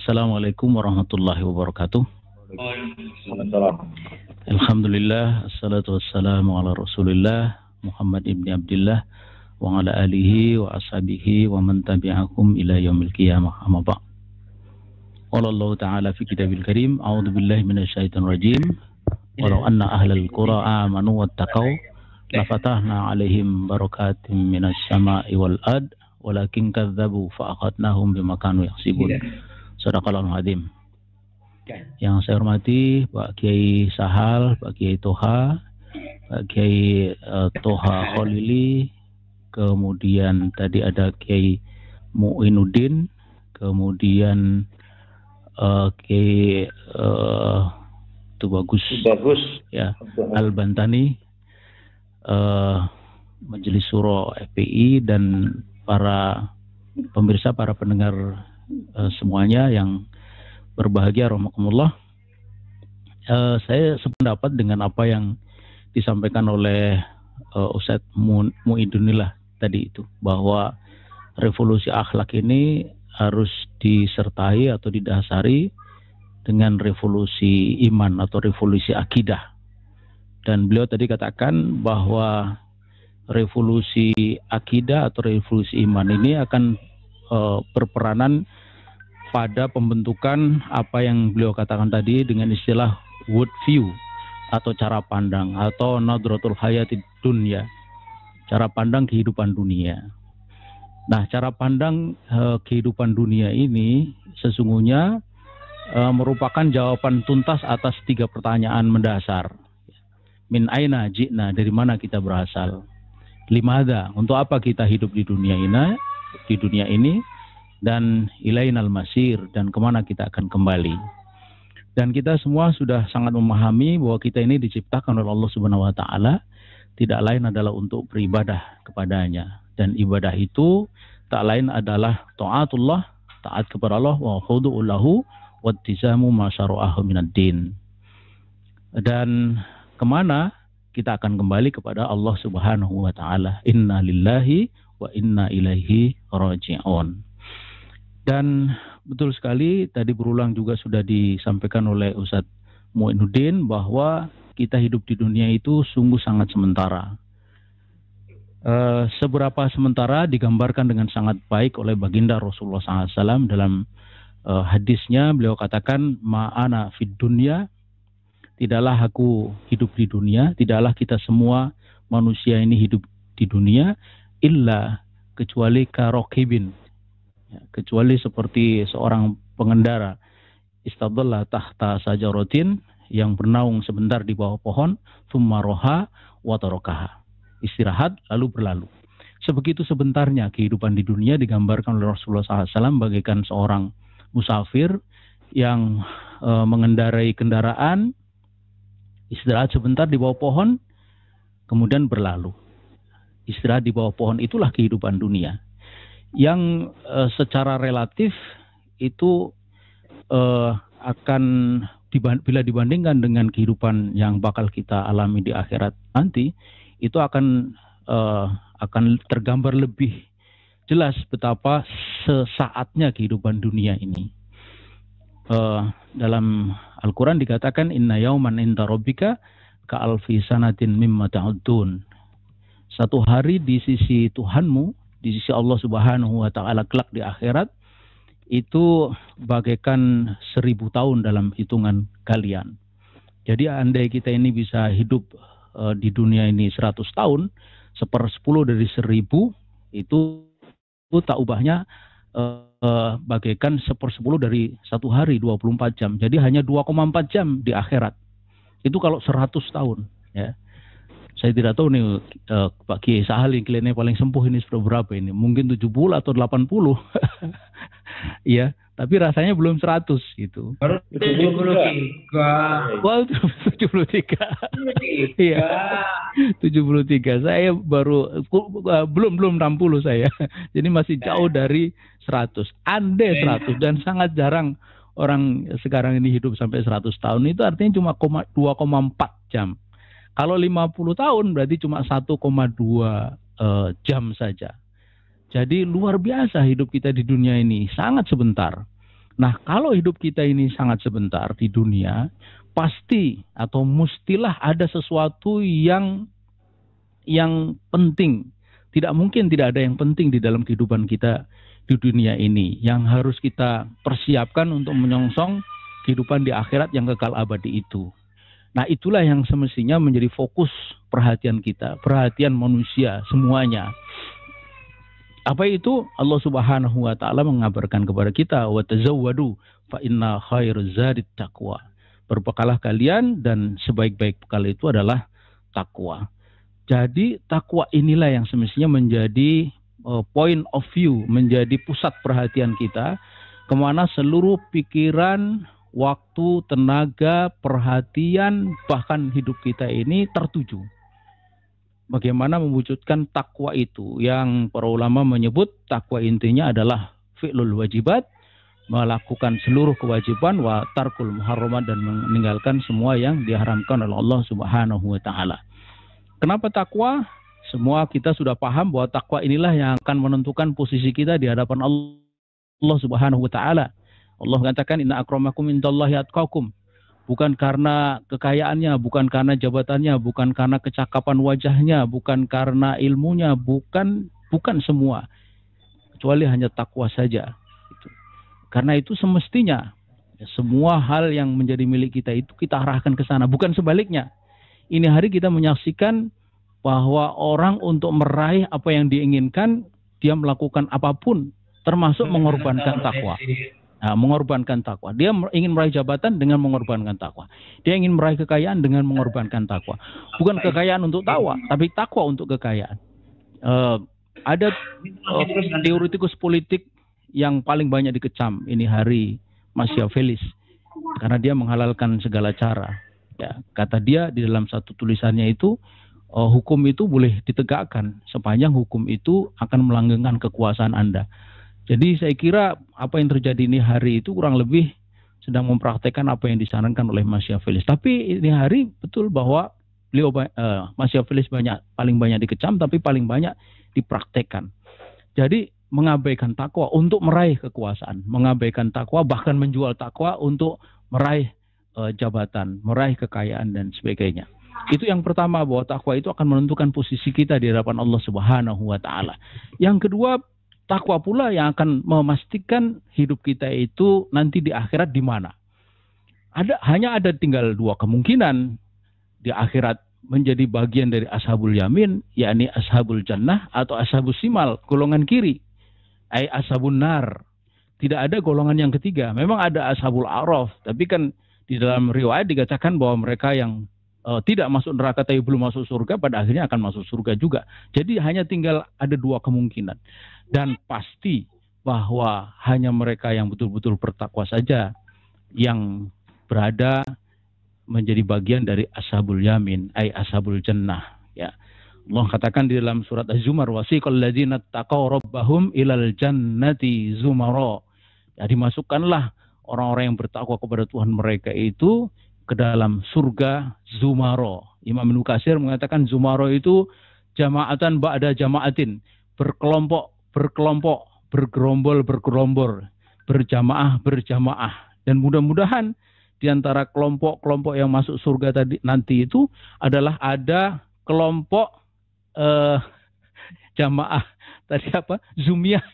Assalamualaikum warahmatullahi wabarakatuh. Waalaikumsalam. Alhamdulillah, assalatu wassalamu ala rasulillah Muhammad ibn Abdillah wa ala alihi wa ashabihi wa man tabi'akum ila yaumil qiyamah, amma ba'd. Qala Allah ta'ala fi kitabil karim, a'udzu billahi minasyaitonir rajim. Walau anna ahlal qura amanu wattaqau la fatahna 'alaihim barakatim minas sama'i wal ard walakin kadzdzabu fa akhadnahum bima kanu yaksibun. Shadaqallahul azim. Yang saya hormati Pak Kiai Sahal, Pak Kiai Toha, Pak Kiai Toha Kholili, kemudian tadi ada Kiai Mu'inuddin, kemudian Kiai Bagus ya, Al-Bantani, Majelis Syuro FPI, dan para pemirsa, para pendengar semuanya yang berbahagia rahimakumullah. Saya sependapat dengan apa yang disampaikan oleh Ustadz Muidunillah tadi itu, bahwa revolusi akhlak ini harus disertai atau didasari dengan revolusi iman atau revolusi akidah. Dan beliau tadi katakan bahwa revolusi akidah atau revolusi iman ini akan berperanan pada pembentukan apa yang beliau katakan tadi dengan istilah world view atau cara pandang atau nadratul hayatid dunya, cara pandang kehidupan dunia. Nah, cara pandang kehidupan dunia ini sesungguhnya merupakan jawaban tuntas atas 3 pertanyaan mendasar. Min aina ji'na, dari mana kita berasal? Limadha, untuk apa kita hidup di dunia ini, dan ilainal masir, dan kemana kita akan kembali. Dan kita semua sudah sangat memahami bahwa kita ini diciptakan oleh Allah Subhanahu wa taala tidak lain adalah untuk beribadah kepadanya, dan ibadah itu tak lain adalah taatullah, taat kepada Allah, wa khudu'u lahu wattizamu ma syara'ahu minad din. Dan kemana kita akan kembali? Kepada Allah Subhanahu wa taala. Inna lillahi wa inna ilaihi raji'un. Dan betul sekali tadi berulang juga sudah disampaikan oleh Ustadz Mu'inuddin bahwa kita hidup di dunia itu sungguh sangat sementara. Seberapa sementara digambarkan dengan sangat baik oleh baginda Rasulullah SAW dalam hadisnya. Beliau katakan, ma'ana fid dunya, tidaklah aku hidup di dunia, tidaklah kita semua manusia ini hidup di dunia, illa, kecuali karokibin, kecuali seperti seorang pengendara, istadalla tahta sajaratin, yang bernaung sebentar di bawah pohon, thumma roha wa tarokaha, istirahat lalu berlalu. Sebegitu sebentarnya kehidupan di dunia digambarkan oleh Rasulullah SAW bagaikan seorang musafir yang mengendarai kendaraan, istirahat sebentar di bawah pohon, kemudian berlalu. Istirahat di bawah pohon, itulah kehidupan dunia. Yang secara relatif itu akan bila dibandingkan dengan kehidupan yang bakal kita alami di akhirat nanti, itu akan tergambar lebih jelas betapa sesaatnya kehidupan dunia ini. Dalam Al-Quran dikatakan, inna yauman inda rabbika ka alfi sanatin mimma ta'udun. Satu hari di sisi Tuhanmu, di sisi Allah Subhanahu wa taala kelak di akhirat, itu bagaikan 1000 tahun dalam hitungan kalian. Jadi andai kita ini bisa hidup di dunia ini 100 tahun, 1/10 dari 1000 itu tak ubahnya bagaikan 1/10 dari satu hari, 24 jam. Jadi hanya 2,4 jam di akhirat. Itu kalau 100 tahun. Ya. Saya tidak tahu nih Pak Kiai Sahal yang kliennya paling sempuh ini sudah berapa ini? Mungkin 70 atau 80. Iya, tapi rasanya belum 100 gitu. Baru 73. Wow, 73. Iya. 73. Saya baru belum 60 saya. Jadi masih jauh dari 100. Andai 100, dan sangat jarang orang sekarang ini hidup sampai 100 tahun. Itu artinya cuma 2,4 jam. Kalau 50 tahun berarti cuma 1,2 jam saja. Jadi luar biasa hidup kita di dunia ini, sangat sebentar. Nah, kalau hidup kita ini sangat sebentar di dunia, pasti atau mustilah ada sesuatu yang penting. Tidak mungkin tidak ada yang penting di dalam kehidupan kita di dunia ini yang harus kita persiapkan untuk menyongsong kehidupan di akhirat yang kekal abadi itu. Nah, itulah yang semestinya menjadi fokus perhatian kita, perhatian manusia semuanya. Apa itu? Allah Subhanahu wa taala mengabarkan kepada kita, wa tazawwadu fa inna khairuz zadit taqwa. Berbekalah kalian dan sebaik-baik bekal itu adalah takwa. Jadi takwa inilah yang semestinya menjadi point of view, menjadi pusat perhatian kita, kemana seluruh pikiran, waktu, tenaga, perhatian, bahkan hidup kita ini tertuju. Bagaimana mewujudkan takwa itu, yang para ulama menyebut takwa intinya adalah fi'lul wajibat, melakukan seluruh kewajiban, wa tarkul muharramat, dan meninggalkan semua yang diharamkan oleh Allah Subhanahu wa taala. Kenapa takwa? Semua kita sudah paham bahwa takwa inilah yang akan menentukan posisi kita di hadapan Allah Subhanahu wa taala. Allah mengatakan, inna akramakum indallahi atqakum. Bukan karena kekayaannya, bukan karena jabatannya, bukan karena kecakapan wajahnya, bukan karena ilmunya, bukan semua. Kecuali hanya takwa saja. Karena itu semestinya semua hal yang menjadi milik kita itu kita arahkan ke sana, bukan sebaliknya. Ini hari kita menyaksikan bahwa orang untuk meraih apa yang diinginkan, dia melakukan apapun, termasuk mengorbankan takwa. Nah, mengorbankan takwa. Dia ingin meraih jabatan dengan mengorbankan takwa. Dia ingin meraih kekayaan dengan mengorbankan takwa. Bukan kekayaan untuk takwa, tapi takwa untuk kekayaan. Ada teoretikus politik yang paling banyak dikecam ini hari, Machiavellis, karena dia menghalalkan segala cara. Ya, kata dia di dalam satu tulisannya itu, hukum itu boleh ditegakkan sepanjang hukum itu akan melanggengkan kekuasaan Anda. Jadi saya kira apa yang terjadi ini hari itu kurang lebih sedang mempraktekkan apa yang disarankan oleh Machiavellis. Tapi ini hari betul bahwa beliau Machiavellis paling banyak dikecam, tapi paling banyak dipraktekkan. Jadi mengabaikan takwa untuk meraih kekuasaan, mengabaikan takwa, bahkan menjual takwa untuk meraih jabatan, meraih kekayaan dan sebagainya. Itu yang pertama, bahwa takwa itu akan menentukan posisi kita di hadapan Allah Subhanahu wa taala. Yang kedua, takwa pula yang akan memastikan hidup kita itu nanti di akhirat di mana. Hanya ada tinggal dua kemungkinan di akhirat: menjadi bagian dari ashabul yamin, yakni ashabul jannah, atau ashabul simal, golongan kiri, ai ashabun nar. Tidak ada golongan yang ketiga. Memang ada ashabul a'raf, tapi kan di dalam riwayat dikatakan bahwa mereka yang tidak masuk neraka tapi belum masuk surga, pada akhirnya akan masuk surga juga. Jadi hanya tinggal ada dua kemungkinan. Dan pasti bahwa hanya mereka yang betul-betul bertakwa saja yang berada menjadi bagian dari ashabul yamin, ai ashabul jannah. Ya. Allah katakan di dalam surat Az-Zumar, wasiqal ladzina taqaw rabbahum ilal jannati zumara. Ya, dimasukkanlah orang-orang yang bertakwa kepada Tuhan mereka itu ke dalam surga zumara. Imam Ibnu Katsir mengatakan zumara itu jama'atan ba'da jama'atin, berkelompok, bergerombol, berjamaah. Dan mudah-mudahan di antara kelompok-kelompok yang masuk surga nanti itu adalah ada kelompok jamaah tadi apa? Zumiyah,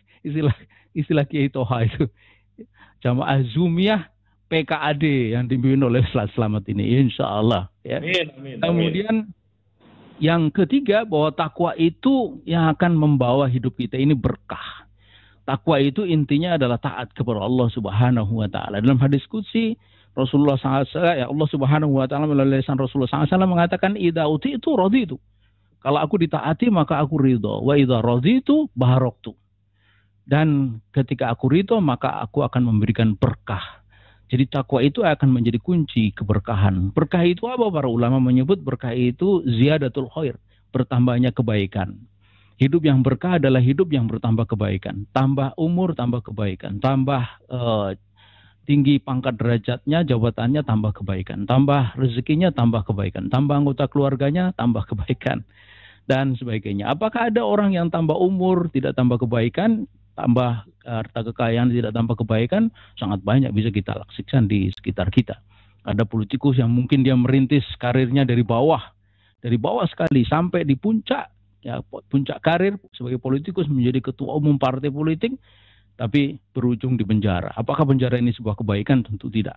istilah Kiai Toha itu. Jamaah Zumiyah PKAD yang dipimpin oleh Ustaz Slamet ini, insya Allah. Ya. Amin. Kemudian yang ketiga, bahwa takwa itu yang akan membawa hidup kita ini berkah. Takwa itu intinya adalah taat kepada Allah Subhanahu wa taala. Dalam hadis qudsi Rasulullah SAW, ya Allah Subhanahu wa taala melalui lisan Rasulullah SAW mengatakan, idza uti'tu raditu. Kalau aku ditaati maka aku ridho. Wa idza raditu baharaktu. Dan ketika aku ridho maka aku akan memberikan berkah. Jadi takwa itu akan menjadi kunci keberkahan. Berkah itu apa? Para ulama menyebut berkah itu ziyadatul khair, bertambahnya kebaikan. Hidup yang berkah adalah hidup yang bertambah kebaikan. Tambah umur, tambah kebaikan. Tambah tinggi pangkat derajatnya, jabatannya, tambah kebaikan. Tambah rezekinya, tambah kebaikan. Tambah anggota keluarganya, tambah kebaikan. Dan sebagainya. Apakah ada orang yang tambah umur, tidak tambah kebaikan? tambah harta kekayaan, tidak tambah kebaikan, sangat banyak bisa kita saksikan di sekitar kita. Ada politikus yang mungkin dia merintis karirnya dari bawah sekali sampai di puncak, ya puncak karir sebagai politikus menjadi ketua umum partai politik, tapi berujung di penjara. Apakah penjara ini sebuah kebaikan? Tentu tidak.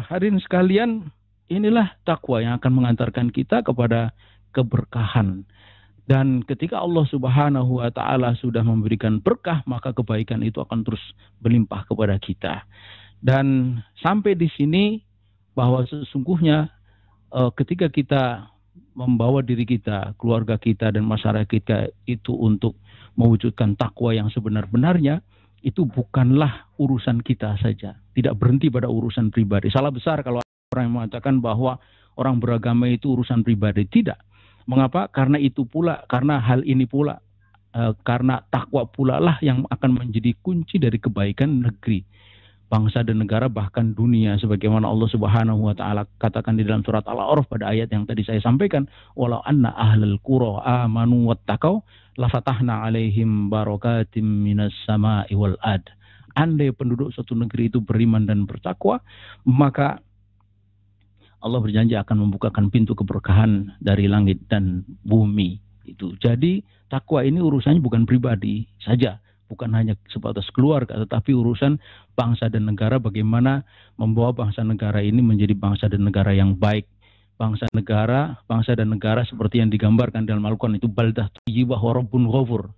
Hadirin sekalian, inilah takwa yang akan mengantarkan kita kepada keberkahan. Dan ketika Allah Subhanahu wa Ta'ala sudah memberikan berkah, maka kebaikan itu akan terus berlimpah kepada kita. Dan sampai di sini bahwa sesungguhnya ketika kita membawa diri kita, keluarga kita, dan masyarakat kita itu untuk mewujudkan takwa yang sebenar-benarnya, itu bukanlah urusan kita saja. Tidak berhenti pada urusan pribadi. Salah besar kalau orang yang mengatakan bahwa orang beragama itu urusan pribadi. Tidak. Mengapa? Karena itu pula, karena hal ini pula, karena takwa pula lah yang akan menjadi kunci dari kebaikan negeri, bangsa dan negara, bahkan dunia, sebagaimana Allah Subhanahu wa Ta'ala katakan di dalam surat Al-A'raf pada ayat yang tadi saya sampaikan, walau anna ahlal qura amanu wattaqau lafatahna alaihim barakatim minas sama'i wal ard. Andai penduduk suatu negeri itu beriman dan bertakwa, maka Allah berjanji akan membukakan pintu keberkahan dari langit dan bumi. Itu. Jadi takwa ini urusannya bukan pribadi saja, bukan hanya sebatas keluarga, tetapi urusan bangsa dan negara, bagaimana membawa bangsa negara ini menjadi bangsa dan negara yang baik. Bangsa dan negara seperti yang digambarkan dalam Al-Quran itu baldah thayyibah wa rabbun ghafur.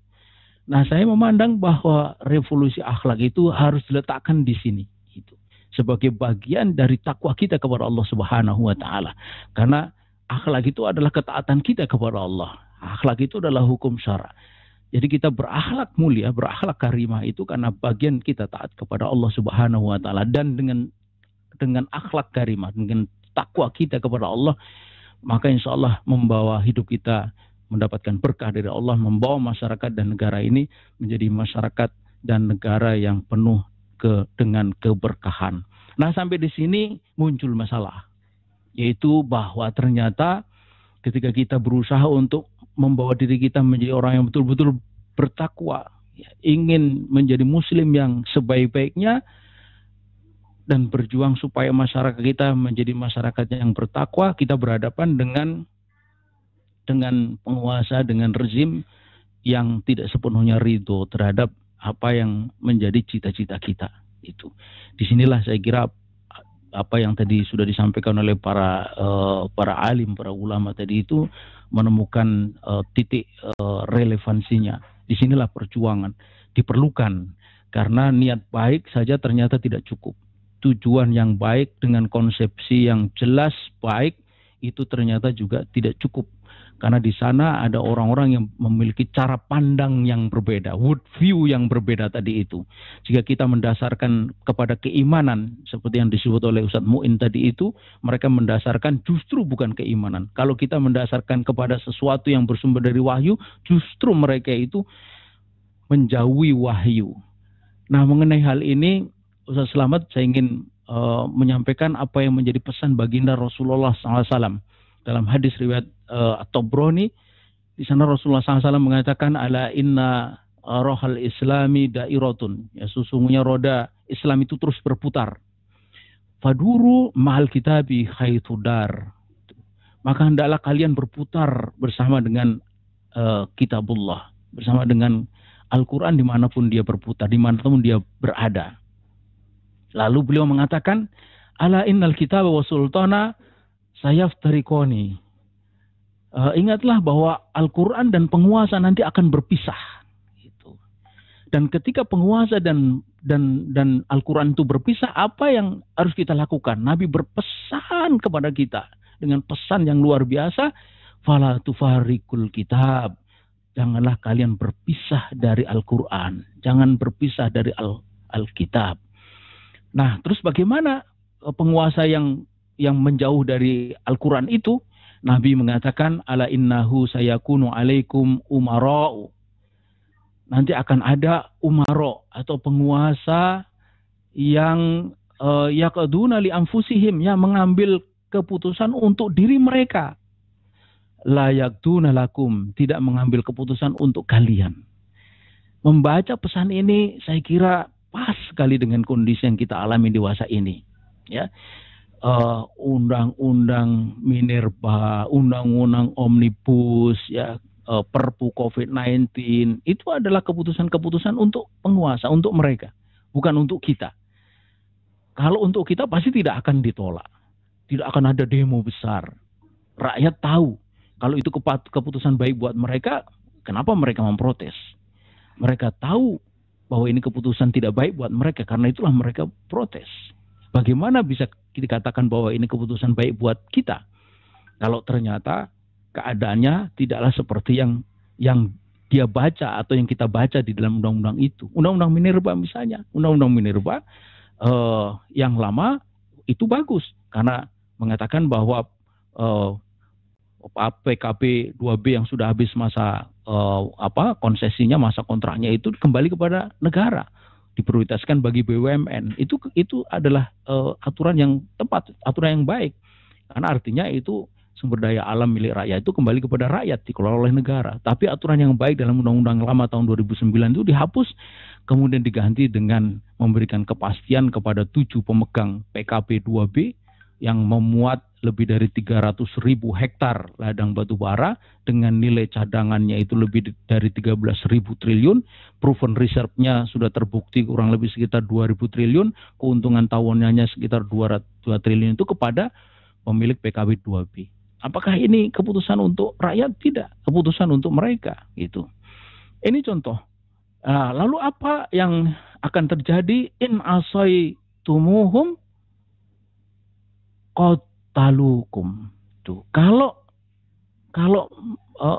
Nah, saya memandang bahwa revolusi akhlak itu harus diletakkan di sini, gitu, sebagai bagian dari takwa kita kepada Allah Subhanahu wa Ta'ala. Karena akhlak itu adalah ketaatan kita kepada Allah. Akhlak itu adalah hukum syara. Jadi kita berakhlak mulia, berakhlak karimah itu karena bagian kita taat kepada Allah Subhanahu wa Ta'ala. Dan dengan akhlak karimah, dengan takwa kita kepada Allah, maka insya Allah membawa hidup kita mendapatkan berkah dari Allah, membawa masyarakat dan negara ini menjadi masyarakat dan negara yang penuh dengan keberkahan. Nah, sampai di sini muncul masalah, yaitu bahwa ternyata ketika kita berusaha untuk membawa diri kita menjadi orang yang betul-betul bertakwa, ingin menjadi muslim yang sebaik-baiknya, dan berjuang supaya masyarakat kita menjadi masyarakat yang bertakwa, kita berhadapan dengan penguasa, dengan rezim yang tidak sepenuhnya ridho terhadap apa yang menjadi cita-cita kita. Itu. Disinilah saya kira apa yang tadi sudah disampaikan oleh para alim, para ulama tadi itu menemukan titik relevansinya. Disinilah perjuangan diperlukan, karena niat baik saja ternyata tidak cukup. Tujuan yang baik dengan konsepsi yang jelas baik itu ternyata juga tidak cukup, karena di sana ada orang-orang yang memiliki cara pandang yang berbeda, world view yang berbeda tadi itu. Jika kita mendasarkan kepada keimanan seperti yang disebut oleh Ustadz Mu'in tadi itu, mereka mendasarkan justru bukan keimanan. Kalau kita mendasarkan kepada sesuatu yang bersumber dari wahyu, justru mereka itu menjauhi wahyu. Nah, mengenai hal ini Ustaz Slamet, saya ingin menyampaikan apa yang menjadi pesan baginda Rasulullah SAW dalam hadis riwayat At-Tabrani. Di sana Rasulullah SAW mengatakan, ala inna rohal islami dairatun, ya, sesungguhnya roda Islam itu terus berputar. Faduru ma'al kitabi khaitudar, maka hendaklah kalian berputar bersama dengan kitabullah, bersama dengan Al-Quran dimanapun dia berputar, dimanapun dia berada. Lalu beliau mengatakan, ala innal kitab wa sultana sayaftarikoni. Ingatlah bahwa Al-Quran dan penguasa nanti akan berpisah. Gitu. Dan ketika penguasa dan Al-Quran itu berpisah, apa yang harus kita lakukan? Nabi berpesan kepada kita dengan pesan yang luar biasa, fala tufarikul kitab. Janganlah kalian berpisah dari Al-Quran. Jangan berpisah dari Al-Kitab. Nah, terus bagaimana penguasa yang menjauh dari Al-Quran itu? Nabi mengatakan, ala innahu sayakunu alaikum umara'u. Nanti akan ada umara' atau penguasa yang yaqaduna li anfusihim, yang mengambil keputusan untuk diri mereka. La yaqduna lakum, tidak mengambil keputusan untuk kalian. membaca pesan ini saya kira pas sekali dengan kondisi yang kita alami dewasa ini. Ya, undang-undang Minerba, undang-undang Omnibus, ya, Perpu COVID-19 itu adalah keputusan-keputusan untuk penguasa, untuk mereka, bukan untuk kita. Kalau untuk kita pasti tidak akan ditolak, tidak akan ada demo besar. Rakyat tahu kalau itu keputusan baik buat mereka, kenapa mereka memprotes? Mereka tahu bahwa ini keputusan tidak baik buat mereka, karena itulah mereka protes. Bagaimana bisa dikatakan bahwa ini keputusan baik buat kita kalau ternyata keadaannya tidaklah seperti yang dia baca atau yang kita baca di dalam undang-undang itu. Undang-undang Minerba misalnya, undang-undang Minerba yang lama itu bagus karena mengatakan bahwa PKP 2B yang sudah habis masa konsesinya, masa kontraknya itu kembali kepada negara, diprioritaskan bagi BUMN. Itu adalah aturan yang tepat, aturan yang baik, karena artinya itu sumber daya alam milik rakyat itu kembali kepada rakyat, dikelola oleh negara. Tapi aturan yang baik dalam undang-undang lama tahun 2009 itu dihapus, kemudian diganti dengan memberikan kepastian kepada 7 pemegang PKP 2B yang memuat lebih dari 300.000 hektar ladang batu bara dengan nilai cadangannya itu lebih dari 13.000 triliun, proven reserve-nya sudah terbukti kurang lebih sekitar 2.000 triliun, keuntungan tahunannya sekitar 2 triliun itu kepada pemilik PKP 2B. Apakah ini keputusan untuk rakyat? Tidak, keputusan untuk mereka gitu. Ini contoh. Lalu apa yang akan terjadi? In asaitumuhum qatalukum. Tuh, kalau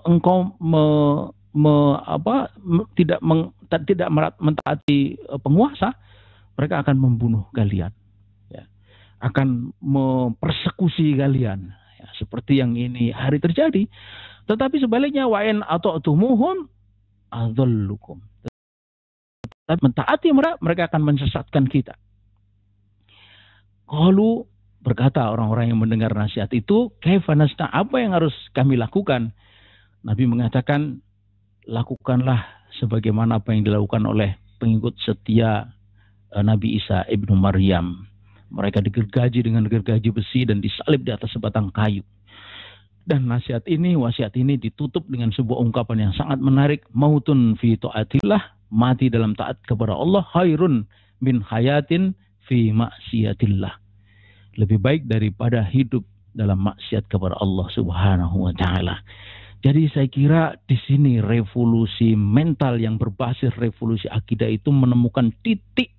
engkau tidak mentaati penguasa, mereka akan membunuh kalian, ya, akan mempersekusi kalian, ya, seperti yang ini hari terjadi. Tetapi sebaliknya, wa in ata'tumuhum adhallukum. Tapi mentaati mereka akan menyesatkan kita. Qalu, berkata orang-orang yang mendengar nasihat itu, kaifa nasna, apa yang harus kami lakukan? Nabi mengatakan, lakukanlah sebagaimana apa yang dilakukan oleh pengikut setia Nabi Isa ibnu Maryam. Mereka digergaji dengan gergaji besi dan disalib di atas sebatang kayu. Dan wasiat ini ditutup dengan sebuah ungkapan yang sangat menarik. Mautun fi ta'atillah, mati dalam taat kepada Allah, khairun min hayatin fi maksiatillah. Lebih baik daripada hidup dalam maksiat kepada Allah Subhanahu wa taala. Jadi saya kira di sini revolusi mental yang berbasis revolusi akidah itu menemukan titik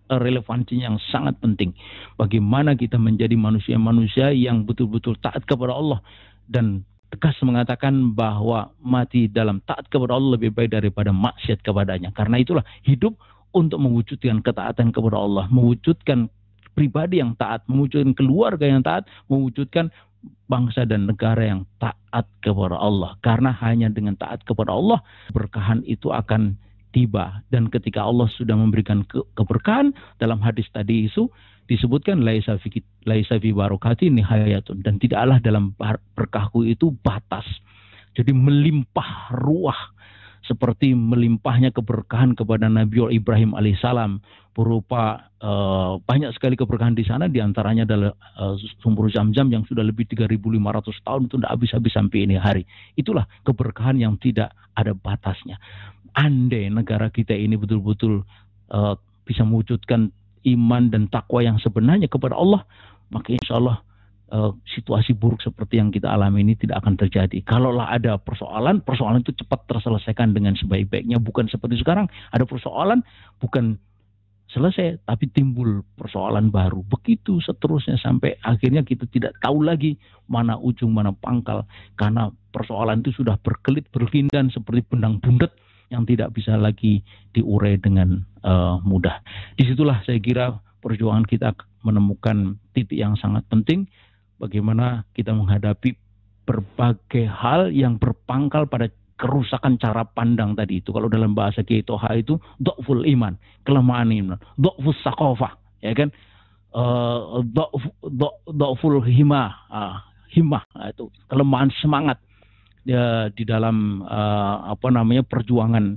relevansinya yang sangat penting. Bagaimana kita menjadi manusia-manusia yang betul-betul taat kepada Allah dan tegas mengatakan bahwa mati dalam taat kepada Allah lebih baik daripada maksiat kepadanya. Karena itulah hidup untuk mewujudkan ketaatan kepada Allah, mewujudkan pribadi yang taat, mewujudkan keluarga yang taat, mewujudkan bangsa dan negara yang taat kepada Allah. Karena hanya dengan taat kepada Allah, keberkahan itu akan tiba. Dan ketika Allah sudah memberikan keberkahan, dalam hadis tadi itu disebutkan laisa fi barakati nihayatun, dan tidaklah dalam berkahku itu batas. Jadi melimpah ruah, seperti melimpahnya keberkahan kepada Nabi Ibrahim alaihissalam, berupa banyak sekali keberkahan di sana, diantaranya adalah sumber Zam-Zam yang sudah lebih 3.500 tahun itu tidak habis-habis sampai ini hari. Itulah keberkahan yang tidak ada batasnya. Andai negara kita ini betul-betul bisa mewujudkan iman dan takwa yang sebenarnya kepada Allah, maka insya Allah situasi buruk seperti yang kita alami ini tidak akan terjadi. Kalaulah ada persoalan itu cepat terselesaikan dengan sebaik-baiknya, bukan seperti sekarang ada persoalan bukan selesai tapi timbul persoalan baru, begitu seterusnya sampai akhirnya kita tidak tahu lagi mana ujung mana pangkal, karena persoalan itu sudah berkelit berlindan seperti benang bundet yang tidak bisa lagi diurai dengan mudah. Disitulah saya kira perjuangan kita menemukan titik yang sangat penting, bagaimana kita menghadapi berbagai hal yang berpangkal pada kerusakan cara pandang tadi itu. Kalau dalam bahasa Kiai Toha itu dhaful iman, kelemahan iman, dhafus saqafah, ya kan? Dhaful himmah, itu kelemahan semangat ya, di dalam perjuangan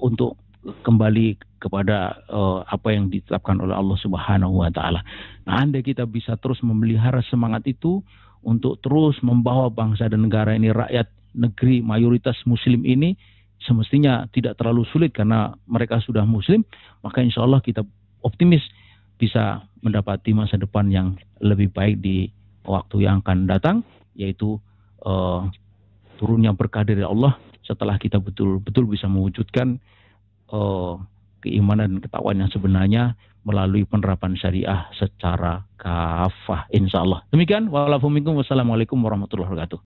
untuk kembali kepada apa yang ditetapkan oleh Allah Subhanahu wa taala. Nah, andai kita bisa terus memelihara semangat itu untuk terus membawa bangsa dan negara ini, rakyat negeri mayoritas muslim ini, semestinya tidak terlalu sulit karena mereka sudah muslim, maka insya Allah kita optimis bisa mendapati masa depan yang lebih baik di waktu yang akan datang, yaitu turunnya berkah dari Allah setelah kita betul-betul bisa mewujudkan keimanan dan ketakwaan yang sebenarnya melalui penerapan syariah secara kafah, insya Allah. Demikian, wassalamualaikum warahmatullahi wabarakatuh.